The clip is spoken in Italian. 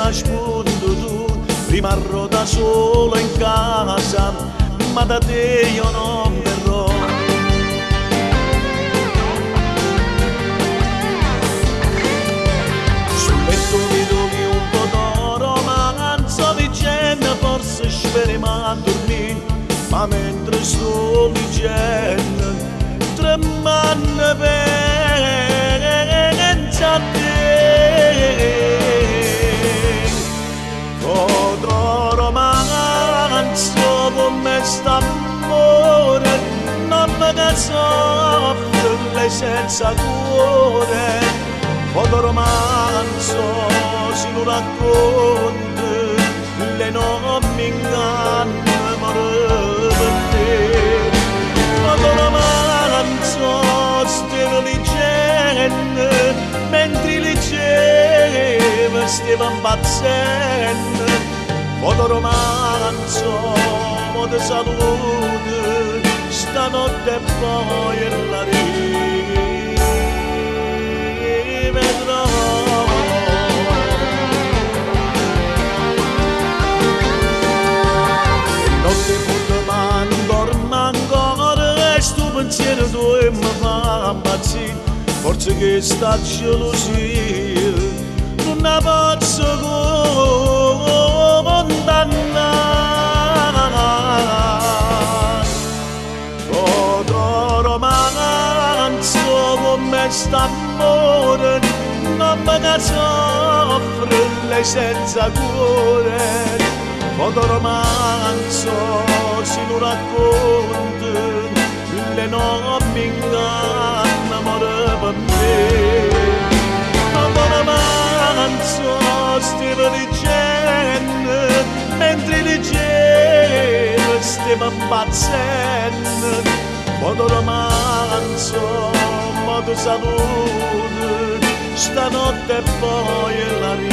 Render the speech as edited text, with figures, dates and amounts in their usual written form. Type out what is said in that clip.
nascondo tu, rimarrò da solo in casa, ma da te io non verrò. Sul letto vedo un po' d'oro, ma non so vicenda, forse speriamo a dormire, ma mentre sto dicendo tremando pensa a te. Foto romanzo come st'amore, non mi soffre senza cuore. Foto romanzo si non racconta, le non mi inganno per te. Foto romanzo stiamo leggendo, mentre leggeva stiamo impazzendo. Foto romanzo, modo salute, stanotte e poi la rivedrò. Notte fonda ma non dormo ancora, e sto pensiero tuo mi fa impazzire, forse che sta gelosia non la posso condannare. Foto romanzo come st'amore, non mi soffre senza cuore. Foto romanzo si non racconta, le non mi inganno amore per me. Foto romanzo stiamo leggendo, mentre leggevo stiamo impazzendo. Foto romanzo, modo salute, stanotte e poi la rivedrò.